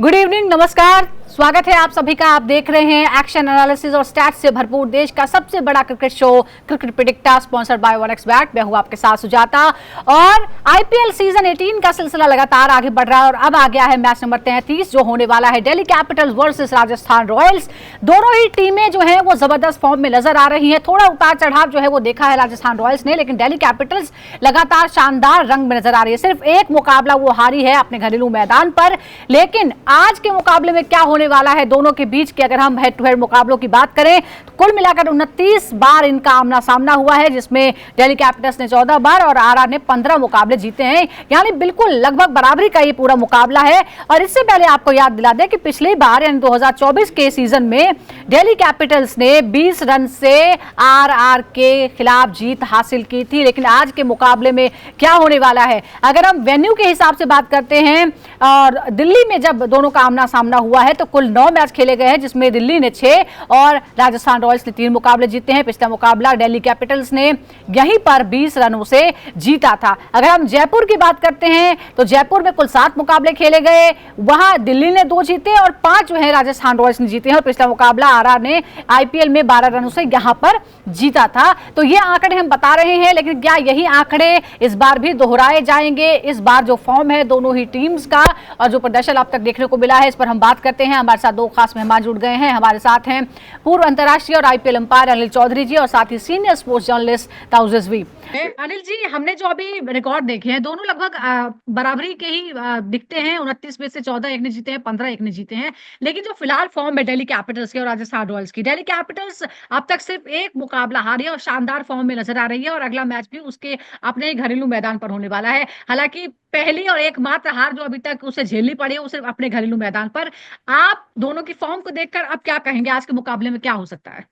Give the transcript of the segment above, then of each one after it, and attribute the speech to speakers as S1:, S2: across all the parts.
S1: Good evening, नमस्कार, स्वागत है आप सभी का। आप देख रहे हैं एक्शन एनालिसिस और स्टैट्स से भरपूर देश का सबसे बड़ा cricket show cricket predictor, sponsored by 1xBet। मैं हूं आपके साथ सुजाता और आईपीएल सीजन 18 का सिलसिला लगातार आगे बढ़ रहा है और अब आ गया है मैच नंबर 33 जो होने वाला है Delhi Capitals versus Rajasthan Royals. दोनों ही टीमें जो है वो जबरदस्त फॉर्म में नजर आ रही है। थोड़ा उतार चढ़ाव जो है वो देखा है राजस्थान रॉयल्स ने, लेकिन दिल्ली कैपिटल्स लगातार शानदार रंग में नजर आ रही है। सिर्फ एक मुकाबला वो हारी है अपने घरेलू मैदान पर, लेकिन आज के मुकाबले में क्या होने वाला है दोनों के बीच की अगर हम हेड टू हेड मुकाबलों की बात करें तो कुल मिलाकर 29 बार इनका आमना सामना हुआ है, जिसमें दिल्ली कैपिटल्स ने 14 बार और आरआर ने 15 मुकाबले जीते हैं। यानी बिल्कुल लगभग बराबरी का ये पूरा मुकाबला है। और इससे पहले आपको याद दिला दें कि पिछली बार यानी 2024 के सीजन में दिल्ली कैपिटल्स ने 20 रन से आरआर के खिलाफ जीत हासिल की थी। लेकिन आज के मुकाबले में क्या होने वाला है, अगर हम वेन्यू के हिसाब से बात करते हैं और दिल्ली में जब दोनों का आमना सामना हुआ है तो कुल 9 मैच खेले गए हैं, जिसमें दिल्ली ने 6 और राजस्थान रॉयल्स ने 3 मुकाबले जीते हैं। पिछला मुकाबला दिल्ली कैपिटल्स ने यहीं पर 20 रनों से जीता था। अगर हम जयपुर की बात करते हैं तो जयपुर में कुल 7 मुकाबले खेले गए, वहां दिल्ली ने 2 जीते और 5 जो है राजस्थान रॉयल्स ने जीते हैं। और पिछला मुकाबला आरआर ने आईपीएल में 12 रनों से यहां पर जीता था। तो ये आंकड़े हम बता रहे हैं, लेकिन क्या यही आंकड़े इस बार भी दोहराए जाएंगे? इस बार जो फॉर्म है दोनों ही टीम्स का और जो प्रदर्शन अब तक देखने को मिला है, इस पर हम बात करते हैं। हमारे साथ 2 खास मेहमान जुड़ गए हैं। हमारे साथ हैं पूर्व अंतर्राष्ट्रीय और आईपीएल अंपायर अनिल चौधरी जी और साथ ही senior sports journalist ताउजेजवी। Anil ji, हमने जो अभी रिकॉर्ड देखे हैं दोनों लगभग बराबरी के ही दिखते हैं। 29 में से 14 एक ने जीते हैं, 15 एक ने जीते हैं। लेकिन जो फिलहाल फॉर्म है दिल्ली कैपिटल्स की और राजस्थान रॉयल्स की, दिल्ली कैपिटल्स अब तक सिर्फ एक मुकाबला हारी है और शानदार फॉर्म में नजर आ रही है और अगला मैच भी उसके अपने घरेलू मैदान पर होने वाला है। हालांकि पहली और एकमात्र हार जो अभी तक उसे झेलनी पड़ी है वो सिर्फ अपने घरेलू मैदान पर। आप दोनों की फॉर्म को देखकर अब क्या कहेंगे, आज के मुकाबले में क्या हो सकता है?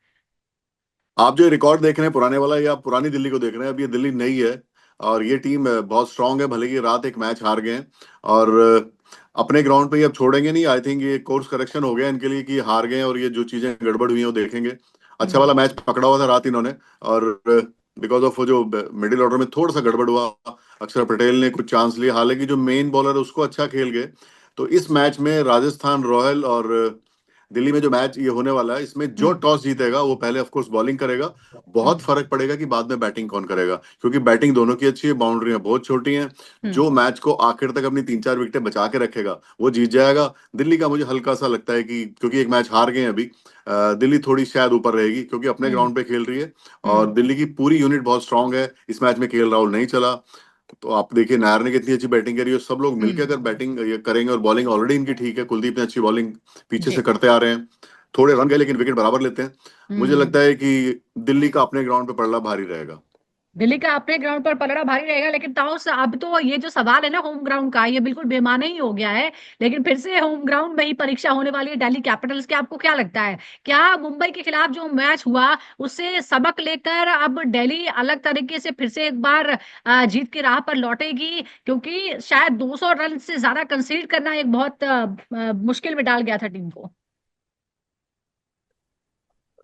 S2: आप जो रिकॉर्ड देख रहे हैं पुराने वाला, या पुरानी दिल्ली को देख रहे हैं? अब ये दिल्ली नई है और ये टीम बहुत स्ट्रांग है। भले ही रात एक मैच हार गए हैं और अपने ग्राउंड पे ही अब छोड़ेंगे नहीं। आई थिंक ये कोर्स करेक्शन हो गया इनके लिए कि हार गए और ये जो चीजें गड़बड़ हुई हैं वो देखेंगे। अच्छा वाला मैच पकड़ा हुआ था रात इन्होंने और बिकॉज ऑफ वो जो मिडिल ऑर्डर में थोड़ा सा गड़बड़ हुआ, अक्षर पटेल ने कुछ चांस लिए, हालांकि जो मेन बॉलर है उसको अच्छा खेल गए। तो इस मैच में राजस्थान रॉयल और दिल्ली में जो मैच ये होने वाला है, इसमें जो टॉस जीतेगा वो पहले ऑफ कोर्स बॉलिंग करेगा। बहुत फर्क पड़ेगा कि बाद में बैटिंग कौन करेगा, क्योंकि बैटिंग दोनों की अच्छी है, बाउंड्रियां बहुत छोटी हैं। जो मैच को आखिर तक अपनी 3-4 विकेटें बचा के रखेगा वो जीत जाएगा। दिल्ली का मुझे हल्का सा लगता है कि क्योंकि एक मैच हार गए हैं अभी, दिल्ली थोड़ी शायद ऊपर रहेगी क्योंकि अपने ग्राउंड पे खेल रही है और दिल्ली की पूरी यूनिट बहुत स्ट्रांग है। इस मैच में केएल राहुल नहीं चला, तो आप देखिए नायर ने कितनी अच्छी बैटिंग करी है। सब लोग मिलकर अगर बैटिंग ये करेंगे और बॉलिंग ऑलरेडी इनकी ठीक है, कुलदीप ने अच्छी बॉलिंग पीछे से करते आ रहे हैं। थोड़े रन गए लेकिन विकेट बराबर लेते हैं। मुझे लगता है कि दिल्ली का अपने ग्राउंड पे पड़ना भारी रहेगा।
S1: दिल्ली का अपने ग्राउंड पर पलड़ा भारी रहेगा, लेकिन ताउस अब तो ये जो सवाल है ना होम ग्राउंड का, ये बिल्कुल बेमाने ही हो गया है। लेकिन फिर से होम ग्राउंड में ही परीक्षा होने वाली है दिल्ली कैपिटल्स की। आपको क्या लगता है, क्या मुंबई के खिलाफ जो मैच हुआ उससे सबक लेकर अब दिल्ली अलग तरीके से फिर से एक बार जीत की राह पर लौटेगी? क्योंकि शायद 200 रन से ज्यादा कंसीड करना एक बहुत मुश्किल में डाल गया था टीम को।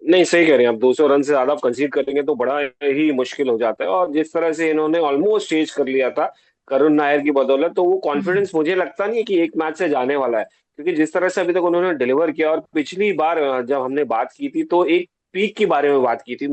S3: नहीं, सही कह रहे हैं आप। 200 रन से ज्यादा कंसीड करेंगे तो बड़ा ही मुश्किल हो जाता है। और जिस तरह से इन्होंने ऑलमोस्ट चेज कर लिया था करुण नायर की बदौलत, तो वो कॉन्फिडेंस मुझे लगता नहीं है कि एक मैच से जाने वाला है। क्योंकि जिस तरह से अभी तक उन्होंने डिलीवर किया, और पिछली बार जब हमने बात की थी तो एक पीक के बारे में बात की थी।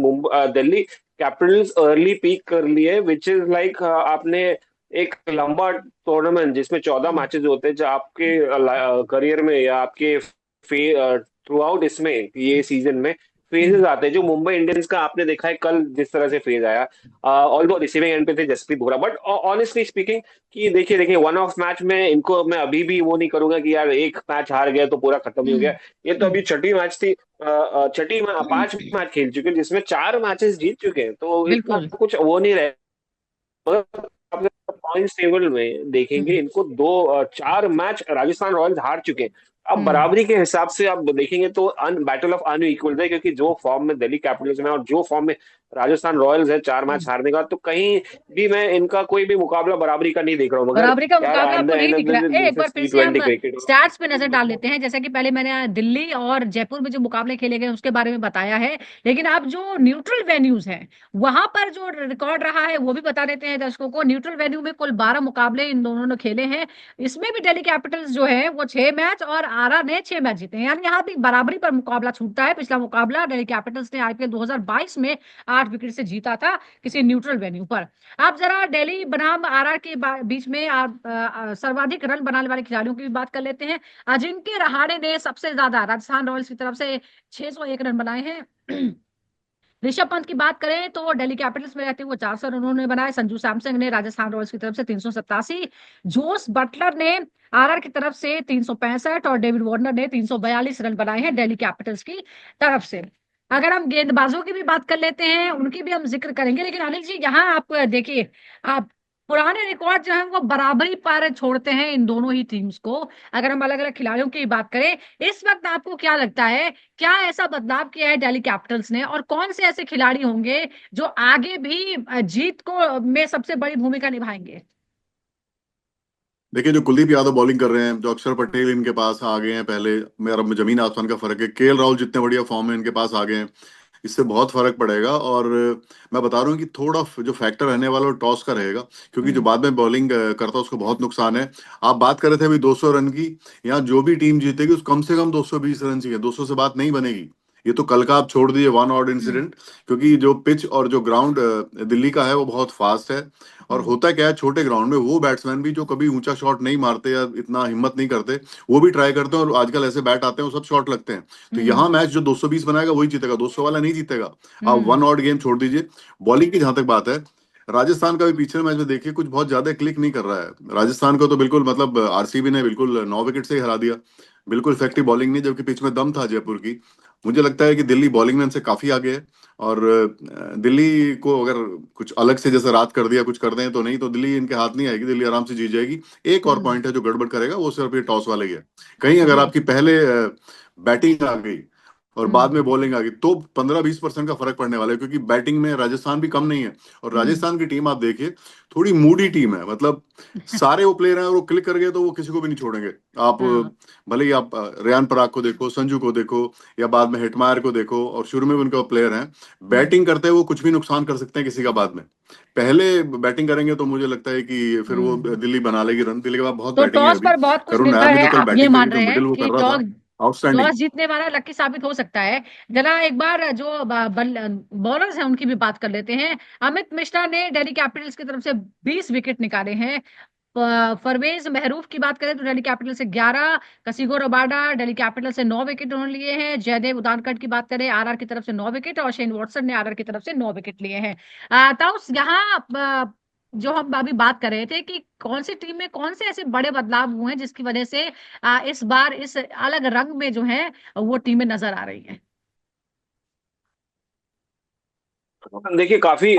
S3: दिल्ली कैपिटल्स अर्ली पीक कर लिए, विच इज लाइक आपने एक लंबा टूर्नामेंट जिसमें 14 मैचेस होते हैं, जो आपके करियर में या आपके थ्रू आउट इसमें ये सीजन में फेजेस आते हैं। जो मुंबई इंडियंस का आपने देखा है कल जिस तरह से फेज आया, ऑल्दो रिसीविंग एंड पे थे Jasprit Bumrah, but honestly speaking कि देखिए वन ऑफ मैच में इनको मैं अभी भी वो नहीं करूंगा कि यार एक मैच हार गया तो पूरा खत्म ही हो गया। ये तो अभी छठी मैच थी, 5 मैच खेल चुके हैं जिसमें 4 मैचेस जीत चुके हैं, तो इतना कुछ वो नहीं रहे। पॉइंट्स टेबल में देखेंगे इनको 4 मैच राजस्थान रॉयल्स हार चुके हैं, अब
S1: हम्म।
S3: बराबरी के हिसाब से आप देखेंगे तो बैटल ऑफ अनइक्वल है, क्योंकि जो फॉर्म में दिल्ली कैपिटल्स में और जो फॉर्म में राजस्थान रॉयल्स है 4 मैच हारने का, तो कहीं भी मैं इनका कोई भी मुकाबला बराबरी का नहीं देख रहा हूँ। मगर
S1: बराबरी का
S3: यार
S1: मुकाबला
S3: एट द
S1: आपको नहीं
S3: एंड ऑफ
S1: दिख
S3: द
S1: रहा
S3: डे
S1: है? एक
S3: दिस
S1: बार
S3: इज
S1: फिर
S3: टी
S1: से हम
S3: ट्वेंटी क्रिकेट।
S1: स्टैट्स पे नजर डाल लेते हैं। जैसा कि पहले मैंने दिल्ली और जयपुर में जो मुकाबले खेले गए उसके बारे में बताया है, लेकिन आप जो न्यूट्रल वेन्यूज हैं वहां पर जो रिकॉर्ड रहा है वो भी बता देते हैं दर्शकों को। न्यूट्रल वेन्यू में कुल 12 मुकाबले इन दोनों ने खेले हैं। इसमें भी दिल्ली कैपिटल्स जो है वो 6 मैच और आरआर ने 6 मैच जीते हैं, यानी यहाँ भी बराबरी पर मुकाबला छूटता है। पिछला मुकाबला दिल्ली कैपिटल्स ने आईपीएल 2022 में 8 विकेट से जीता था किसी न्यूट्रल वेन्यू पर। आप जरा दिल्ली बनाम आरआर के बीच में आप सर्वाधिक रन बनाने वाले खिलाड़ियों की भी बात कर लेते हैं। अजिंक्य रहाणे ने सबसे ज्यादा राजस्थान रॉयल्स की तरफ से 601 रन बनाए हैं। ऋषभ पंत की बात करें तो वो दिल्ली कैपिटल्स में रहते हुए 400 रन उन्होंने बनाए। संजू सैमसंग ने राजस्थान रॉयल्स की तरफ से 387, जोस बटलर ने आरआर की तरफ से 365 और डेविड वार्नर ने 342 रन बनाए हैं दिल्ली कैपिटल्स की तरफ से। अगर हम गेंदबाजों की भी बात कर लेते हैं उनकी भी हम जिक्र करेंगे, लेकिन अनिल जी यहाँ आप देखिए, आप पुराने रिकॉर्ड जो है वो बराबरी पर छोड़ते हैं इन दोनों ही टीम्स को। अगर हम अलग अलग खिलाड़ियों की बात करें इस वक्त आपको क्या लगता है, क्या ऐसा बदलाव किया है दिल्ली कैपिटल्स ने, और कौन से ऐसे खिलाड़ी होंगे जो आगे भी जीत को में सबसे बड़ी भूमिका निभाएंगे?
S2: देखिए, जो कुलदीप यादव बॉलिंग कर रहे हैं, जो अक्षर पटेल इनके पास आ गए हैं, पहले मेरा जमीन आसमान का फर्क है। केएल राहुल जितने बढ़िया फॉर्म में इनके पास आ गए हैं, इससे बहुत फर्क पड़ेगा। और मैं बता रहा हूँ कि थोड़ा जो फैक्टर रहने वाला वो टॉस का रहेगा, क्योंकि जो
S1: हम्म।
S2: बाद में बॉलिंग करता है उसको बहुत नुकसान है। आप बात कर रहे थे अभी 200 रन की, यहाँ जो भी टीम जीतेगी उस कम से कम 220 रन चाहिए, 200 से बात नहीं बनेगी। ये तो कल का आप छोड़ दीजिए वन ऑड
S1: हम्म।
S2: इंसिडेंट, क्योंकि जो पिच और जो ग्राउंड दिल्ली का है वो बहुत फास्ट है। और
S1: हम्म।
S2: होता क्या है, छोटे ग्राउंड में वो बैट्समैन भी जो कभी ऊंचा शॉट नहीं मारते या इतना हिम्मत नहीं करते, वो भी ट्राई करते हैं, और आजकल ऐसे बैट आते हैं वो सब शॉट लगते हैं। तो
S1: हम्म।
S2: यहाँ मैच जो 220 बनाएगा वही जीतेगा, 200 वाला नहीं जीतेगा। आप
S1: हम्म।
S2: वन ऑड गेम छोड़ दीजिए। बॉलिंग की जहां तक बात है, राजस्थान का भी पिछले मैच में देखिए कुछ बहुत ज्यादा क्लिक नहीं कर रहा है। राजस्थान को तो बिल्कुल, मतलब आरसीबी ने बिल्कुल 9 विकेट से ही हरा दिया। बिल्कुल इफेक्टिव बॉलिंग नहीं, जबकि पिच में दम था जयपुर की। मुझे लगता है कि दिल्ली बॉलिंग में इनसे काफी आगे है। और दिल्ली को अगर कुछ अलग से जैसे रात कर दिया कुछ कर दें तो, नहीं तो दिल्ली इनके हाथ नहीं आएगी, दिल्ली आराम से जीत जाएगी। एक और
S1: हम्म।
S2: पॉइंट है जो गड़बड़ करेगा, वो सिर्फ ये टॉस वाले ही है। कहीं अगर
S1: जी।
S2: आपकी पहले बैटिंग आ गई और बाद
S1: हम्म।
S2: में बॉलिंग आ गई तो 15-20% का फर्क पड़ने वाला है, क्योंकि बैटिंग में राजस्थान भी कम नहीं है। और
S1: हम्म।
S2: राजस्थान की टीम आप देखिए, थोड़ी मूडी टीम है। मतलब सारे वो प्लेयर हैं और वो क्लिक कर गए तो वो किसी को भी नहीं छोड़ेंगे। आप
S1: हाँ।
S2: भले ही आप रेयान पराग को देखो, संजू को देखो, या बाद में हिटमायर को देखो, और शुरू में भी उनका प्लेयर हैं,
S1: हम्म।
S2: बैटिंग करते हैं वो कुछ भी नुकसान कर सकते हैं किसी का बाद में। पहले बैटिंग करेंगे तो मुझे लगता है कि फिर वो
S1: हम्म।
S2: दिल्ली बना लेगी रन। दिल्ली के पास बहुत
S1: तो
S2: बैटिंग है
S1: टॉस
S2: अभी।
S1: पर बहुत कुछ
S2: करुण नायर
S1: निर्भर
S2: ने
S1: है,
S2: जो कल
S1: आप ये
S2: बैटिंग करी,
S1: मान
S2: जो
S1: रहे हैं
S2: मिडिल वो
S1: कि
S2: कर रहा
S1: टॉस
S2: था, आउटस्टैंडिंग।
S1: टॉस जीतने वाला लकी साबित हो सकता है। जरा एक बार जो बॉलर्स हैं उनकी भी बात कर लेते हैं। अमित मिश्रा ने दिल्ली कैपिटल्स की तरफ से 20 विकेट निकाले हैं। परवेज महरूफ की बात करें तो दिल्ली कैपिटल से 11, कसिगो रबाडा दिल्ली कैपिटल से 9 विकेट उन्होंने लिए हैं। जयदेव उदानकट की बात करें आरआर की तरफ से 9 विकेट, और शेन वॉटसन ने आरआर की तरफ से 9 विकेट लिए हैं। ताउस यहाँ जो हम अभी बात कर रहे थे कि कौन सी टीम में कौन से ऐसे बड़े बदलाव हुए हैं जिसकी वजह से इस बार इस अलग रंग में जो है वो टीमें नजर आ रही हैं।
S3: देखिए काफी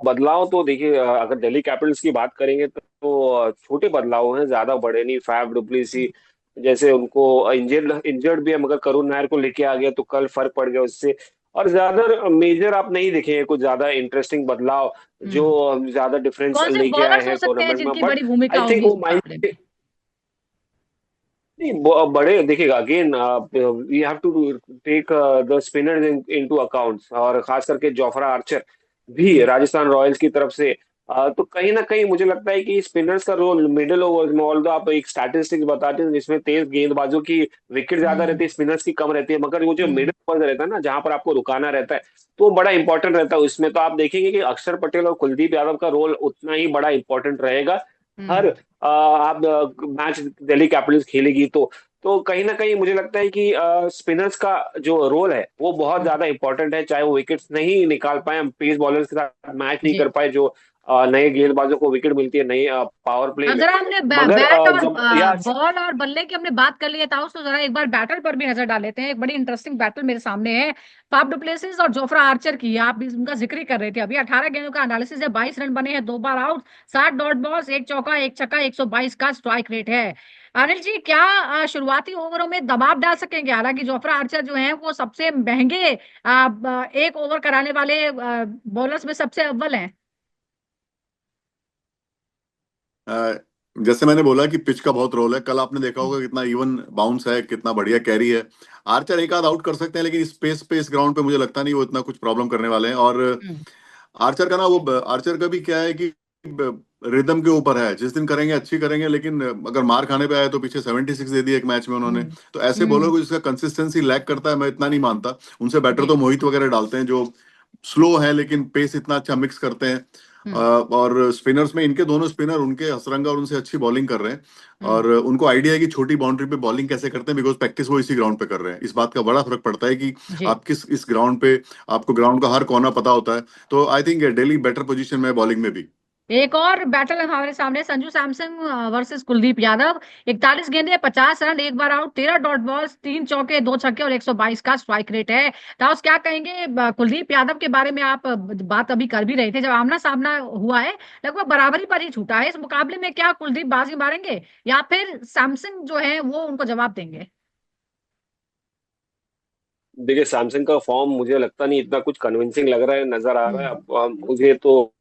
S3: बदलाव तो देखिए, अगर दिल्ली कैपिटल्स की बात करेंगे तो छोटे बदलाव हैं, ज्यादा बड़े नहीं। फैफ डुप्लेसी जैसे उनको इंजर्ड इंजर्ड भी है, मगर करुण नायर को लेके आ गया तो कल फर्क पड़ गया उससे। और ज्यादा मेजर आप नहीं देखेंगे कुछ ज्यादा इंटरेस्टिंग बदलाव जो
S1: हम्म।
S3: ज्यादा डिफरेंस
S1: कौन से
S3: लेके आए
S1: बॉलर्स हो
S3: हैं
S1: सकते हैं
S3: टूर्नामेंट में,
S1: जिनकी
S3: बट
S1: बड़ी भूमिका
S3: आई थिंक
S1: होगी इस
S3: वो
S1: मुकाबले में?
S3: नहीं, बड़े देखिएगा again we have to take the spinners into accounts, और खास करके जोफ्रा आर्चर भी
S1: हम्म।
S3: राजस्थान रॉयल्स की तरफ से। तो कहीं ना कहीं मुझे लगता है कि स्पिनर्स का रोल मिडिल ओवर्स में, ऑल्दो आप एक स्टैटिस्टिक्स बताते हैं जिसमें तेज गेंदबाजों की विकेट ज्यादा
S1: हम्म।
S3: रहती है, स्पिनर्स की कम रहती है, मगर वो जो
S1: हम्म।
S3: मिडिल ओवर्स रहता है ना जहां पर आपको रुकाना रहता है, तो वो बड़ा इंपॉर्टेंट रहता है उसमें। तो आप देखेंगे कि अक्षर पटेल और कुलदीप यादव का रोल उतना ही बड़ा इंपॉर्टेंट रहेगा हर
S1: हम्म।
S3: आप मैच दिल्ली कैपिटल्स खेलेगी तो कहीं ना कहीं मुझे लगता है कि स्पिनर्स का जो रोल है वो बहुत
S1: हम्म।
S3: ज्यादा इंपॉर्टेंट है। चाहे वो विकेट्स नहीं निकाल पाए, हम पेस बॉलर्स के साथ मैच नहीं
S1: जी।
S3: कर पाए, जो नए गेंदबाजों को विकेट मिलती है नई पावर प्ले
S1: अब
S3: में।
S1: जरा हमने
S3: मगर
S1: बैट और
S3: जब या
S1: बॉल और बल्ले की हमने बात कर ली है ताऊस, तो जरा एक बार बैटल पर भी नजर डाल लेते हैं। एक बड़ी इंटरेस्टिंग बैटल मेरे सामने है, फाफ डुप्लेसिस और जोफ्रा आर्चर की। आप भी उनका जिक्र ही कर रहे थे अभी। 18 गेंदों का एनालिसिस है, 22 रन बने हैं, 2 बार आउट, 60 डॉट बॉल्स, 1 चौका 1 छक्का, 122 का स्ट्राइक रेट है। अनिल जी, क्या शुरुआती ओवरों में दबाव डाल सकेंगे? हालांकि जोफ्रा आर्चर जो हैं वो सबसे महंगे एक ओवर कराने वाले बॉलर्स में सबसे अव्वल हैं।
S2: अ, जैसे मैंने बोला कि पिच का बहुत रोल है। कल आपने देखा होगा कितना इवन बाउंस है, कितना बढ़िया कैरी है। आर्चर एक आध आउट कर सकते हैं, लेकिन इस पेस ग्राउंड पे मुझे लगता नहीं वो इतना कुछ प्रॉब्लम करने वाले हैं। और
S1: हम्म।
S2: आर्चर का ना वो आर्चर का भी क्या है कि रिदम के ऊपर है। जिस दिन करेंगे अच्छी करेंगे, लेकिन अगर मार खाने पे आए तो पीछे 76 दे दी एक मैच में उन्होंने।
S1: हम्म।
S2: तो ऐसे बॉलर को जिसका कंसिस्टेंसी लैक करता है, मैं इतना नहीं मानता। उनसे बेटर तो
S1: जी।
S2: मोहित वगैरह डालते हैं जो स्लो है लेकिन पेस इतना अच्छा मिक्स करते हैं।
S1: हम्म।
S2: और स्पिनर्स में इनके दोनों स्पिनर उनके हसरंगा और उनसे अच्छी बॉलिंग कर रहे हैं।
S1: हम्म।
S2: और उनको आइडिया है कि छोटी बाउंड्री पे बॉलिंग कैसे करते हैं, बिकॉज प्रैक्टिस वो इसी ग्राउंड पे कर रहे हैं। इस बात का बड़ा फर्क पड़ता है कि
S1: जी।
S2: आप किस इस ग्राउंड पे, आपको ग्राउंड का हर कोना पता होता है। तो I think daily better position में बॉलिंग में भी।
S1: एक और बैटल है हमारे सामने, संजू सैमसन वर्सेस कुलदीप यादव। 41 गेंदे, 50 रन, एक बार आउट, 13 डॉट बॉल्स, 3 चौके, 2 छक्के और 122 का स्ट्राइक रेट है। ताउस, क्या कहेंगे कुलदीप यादव के बारे में? आप बात अभी कर भी रहे थे, जब आमना सामना हुआ है लगभग बराबरी पर ही छूटा है इस मुकाबले में। क्या कुलदीप बाजी मारेंगे या फिर सैमसन जो है वो उनको जवाब देंगे?
S3: देखिए, सैमसंग का फॉर्म मुझे लगता नहीं इतना कुछ कन्विंसिंग लग रहा है, नजर आ रहा है।
S1: हम्म।
S3: अब मुझे तो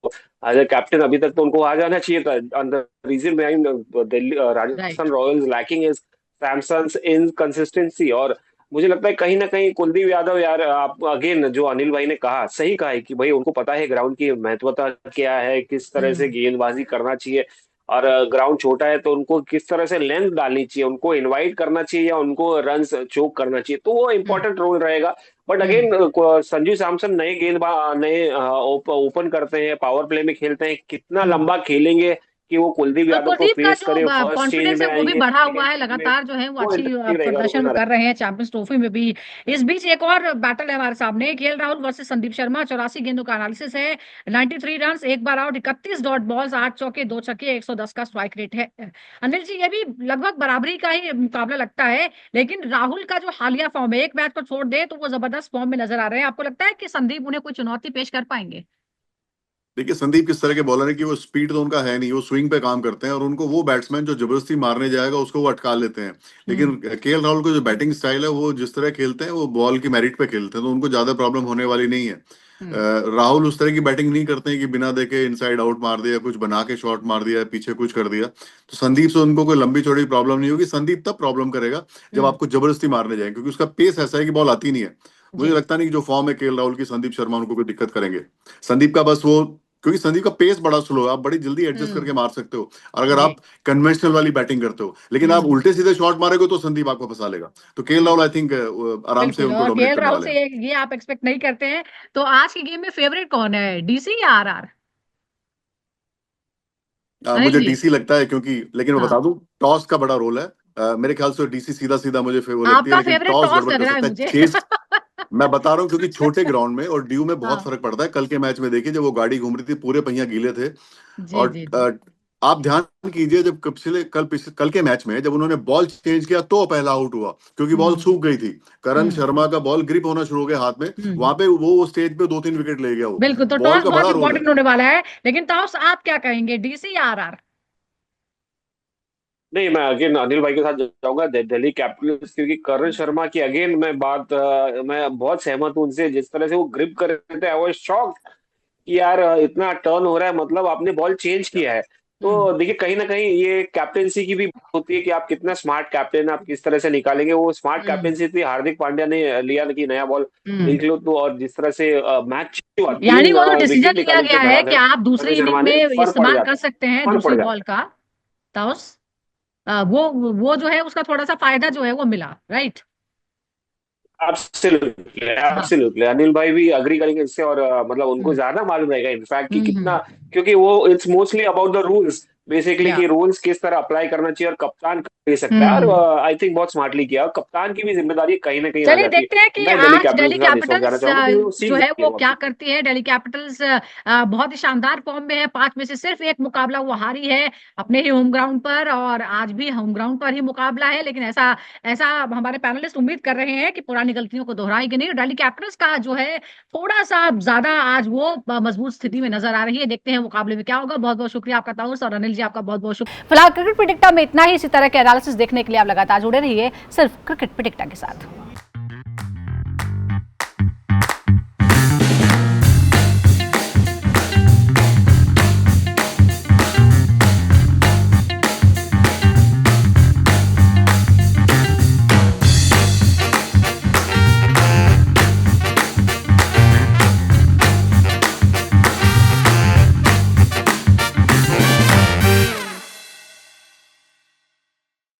S3: एज ए कैप्टन अभी तक तो उनको आ जाना चाहिए था। अंदर reason behind Delhi Rajasthan
S1: right.
S3: Royals lacking is Samson's inconsistency. और मुझे लगता है कहीं ना कहीं कुलदीप यादव, यार आप अगेन जो अनिल भाई ने कहा सही कहा है कि भाई उनको पता है ग्राउंड की महत्वता क्या है, किस तरह से
S1: हम्म।
S3: गेंदबाजी करना चाहिए। और ग्राउंड छोटा है तो उनको किस तरह से लेंथ डालनी चाहिए, उनको इनवाइट करना चाहिए या उनको रन चोक करना चाहिए, तो वो
S1: हम्म।
S3: इंपॉर्टेंट रोल रहेगा। But
S1: hmm.
S3: Again Sanju Samson नए गेंदबाज, नए ओपन करते हैं, पावर प्ले में खेलते हैं, कितना
S1: हम्म।
S3: लंबा खेलेंगे कि वो कुलदीप
S1: और
S3: यादव को
S1: कुलदीप का
S3: फेस
S1: जो
S3: करे, फर्स्ट स्टेज
S1: कॉन्फिडेंस
S3: में
S1: है वो भी
S3: आएंगे,
S1: बढ़ा हुआ
S3: सेकंड
S1: है
S3: स्टेज में,
S1: लगातार, जो है वो
S3: वो
S1: अच्छी
S3: इंटरेस्टिंग रहेगा, वो
S1: प्रदर्शन
S3: नजर
S1: कर रहे हैं चैंपियंस ट्रॉफी में भी। इस बीच एक और बैटल है हमारे सामने, केएल राहुल वर्सेस संदीप शर्मा। 84 गेंदों का एनालिसिस है, 93 रन, एक बार आउट, 31 डॉट बॉल्स, 8 चौके, 2 छक्के, 110 का स्ट्राइक रेट है। अनिल जी, ये भी लगभग बराबरी का ही मुकाबला लगता है, लेकिन राहुल का जो हालिया फॉर्म है, एक मैच को छोड़ दे तो वो जबरदस्त फॉर्म में नजर आ रहे हैं। आपको लगता है कि संदीप उन्हें कोई चुनौती पेश कर पाएंगे?
S2: देखिए, संदीप किस तरह के बॉलर है कि वो स्पीड तो उनका है नहीं, वो स्विंग पे काम करते हैं। और उनको वो बैट्समैन जो जबरदस्ती मारने जाएगा उसको वो अटका लेते हैं।
S1: हम्म।
S2: लेकिन केएल राहुल का जो बैटिंग स्टाइल है, वो जिस तरह खेलते हैं वो बॉल की मेरिट पे खेलते हैं, तो उनको ज्यादा प्रॉब्लम होने वाली नहीं है।
S1: हम्म।
S2: राहुल उस तरह की बैटिंग नहीं करते हैं कि बिना देखे इनसाइड आउट मार दिया, कुछ बना के शॉट मार दिया, पीछे कुछ कर दिया। तो संदीप से उनको कोई लंबी चौड़ी प्रॉब्लम नहीं होगी। संदीप तब प्रॉब्लम करेगा जब
S1: हम्म।
S2: आपको जबरदस्ती मारने जाएंगे, क्योंकि उसका पेस ऐसा है कि बॉल आती नहीं है। मुझे
S1: जी।
S2: लगता नहीं कि जो फॉर्म है केएल राहुल की, संदीप शर्मा उनको कोई दिक्कत करेंगे। संदीप का बस वो, क्योंकि संदीप का पेस बड़ा स्लो है, आप बड़ी जल्दी एडजस्ट
S1: हम्म।
S2: करके मार सकते हो। और अगर
S1: जी।
S2: आप कन्वेंशनल वाली बैटिंग करते हो, लेकिन आप
S1: हम्म।
S2: उल्टे सीधे शॉट मारोगे तो संदीप आपको फंसा लेगा। तो KL
S1: ji.
S2: Rahul I think आराम से
S1: बिल्कुल,
S2: उनको
S1: और
S2: डोमिनेट
S1: केएल
S2: करने
S1: राहुल
S2: वाले
S1: से
S2: हैं।
S1: ये आप एक्सपेक्ट नहीं करते हैं। तो आज की गेम में फेवरेट कौन है, डीसी या आरआर? अनिल
S2: मुझे
S1: जी।
S2: डीसी लगता है, क्योंकि लेकिन मैं
S1: हाँ।
S2: बता दूं, टॉस का बड़ा रोल है। मेरे ख्याल से डीसी सीधा सीधा मुझे वो लगती है,
S1: आपका
S2: लेकिन
S1: फेवरेट
S2: टॉस
S1: टॉस
S2: गड़बड़
S1: लग
S2: कर
S1: रहा है
S2: सकता है,
S1: मुझे।
S2: चेस। मैं बता रहा हूँ, क्योंकि छोटे ग्राउंड में और ड्यू में बहुत
S1: हाँ।
S2: फर्क पड़ता है। कल के मैच में देखिए, जब वो गाड़ी घूम रही थी पूरे पहिया गीले थे।
S1: जी
S2: और
S1: जी जी।
S2: आप ध्यान कीजिए, जब कल के मैच में जब उन्होंने बॉल चेंज किया तो पहला आउट हुआ, क्योंकि बॉल
S1: हम्म।
S2: सूख गई थी। करण
S1: हम्म।
S2: शर्मा का बॉल ग्रिप होना शुरू हो गया हाथ में,
S1: हम्म।
S2: वहां पे वो स्टेज पे 2-3 विकेट ले गया वो।
S1: बिल्कुल, तो
S2: बॉल
S1: टॉस
S2: का
S1: बहुत
S2: बड़ा रोल है।
S1: इंपॉर्टेंट होने वाला है। लेकिन टॉस आप क्या कहेंगे, डीसी या आरआर?
S3: नहीं, मैं अगेन अनिल भाई के साथ जाऊंगा, दिल्ली कैपिटल्स, क्योंकि करण शर्मा की अगेन मैं बहुत सहमत हूँ उनसे। जिस तरह से वो ग्रिप कर रहे थे, आई वाज शॉक कि यार इतना टर्न हो रहा है, मतलब आपने बॉल चेंज किया है।
S1: हम्म।
S3: तो देखिए, कहीं ना कहीं ये कैप्टेंसी की भी होती है कि आप कितना स्मार्ट कैप्टन, आप किस तरह से निकालेंगे। वो स्मार्ट
S1: हम्म।
S3: कैप्टेंसी थी हार्दिक पांड्या ने लिया कि नया बॉल
S1: हम्म।
S3: निकलो तो, और जिस तरह से मैच हुआ,
S1: यानी
S3: तीन
S1: वो जो डिसीजन
S3: विकेट
S1: लिया
S3: निकाले थे
S1: गया है कि
S3: धड़ाधड़,
S1: आप
S3: करण
S1: दूसरी इनिंग
S3: शर्मा
S1: में
S3: ने, फर्क पड़
S1: इस्तेमाल कर
S3: जाता,
S1: सकते हैं
S3: फर्क पड़
S1: दूसरी
S3: जाता।
S1: बॉल का, टॉस, वो जो है उसका थोड़ा सा फायदा जो है वो मिला, राइट?
S3: एब्सोल्युटली,
S1: हाँ।
S3: एब्सोल्युटली, अनिल भाई भी अग्री करेंगे इससे। और मतलब उनको
S1: हम्म।
S3: ज्यादा मालूम रहेगा इनफैक्ट कि
S1: हम्म।
S3: कितना, क्योंकि वो it's mostly about the rules basically,
S1: या।
S3: कि रूल्स किस तरह अप्लाई करना चाहिए और कप्तान दे सकता है।
S1: हम्म।
S3: और आई थिंक बहुत स्मार्टली किया, और कप्तान की भी जिम्मेदारी कहीं ना कहीं आ
S1: चलिए
S3: जाती है।
S1: देखते हैं कि
S3: मैं दिल्ली
S1: आज
S3: कैपिटल्स
S1: दिल्ली
S3: के साथ इस वक्त जाना
S1: कैपिटल्स
S3: चाहूंगा, क्योंकि वो
S1: जो
S3: सीख
S1: है
S3: सकती है
S1: वो
S3: बहुत
S1: क्या
S3: कुछ।
S1: करती है। दिल्ली कैपिटल्स बहुत ही शानदार फॉर्म में है, 5 में से सिर्फ एक मुकाबला वो हारी है अपने ही होम ग्राउंड पर, और आज भी होम ग्राउंड पर ही मुकाबला है। लेकिन ऐसा ऐसा हमारे पैनलिस्ट उम्मीद कर रहे हैं कि पुरानी गलतियों को दोहराएगी नहीं। दिल्ली कैपिटल्स का जो है थोड़ा सा ज्यादा आज वो मजबूत स्थिति में नजर आ रही है। देखते हैं मुकाबले में क्या होगा। बहुत बहुत शुक्रिया आपका ताउस और अनिल लीजिए। आपका बहुत बहुत शुक्रिया। फिलहाल क्रिकेट प्रेडिक्टा में इतना ही। इसी तरह के एनालिसिस देखने के लिए आप लगातार जुड़े रहिए सिर्फ क्रिकेट प्रेडिक्टा के साथ।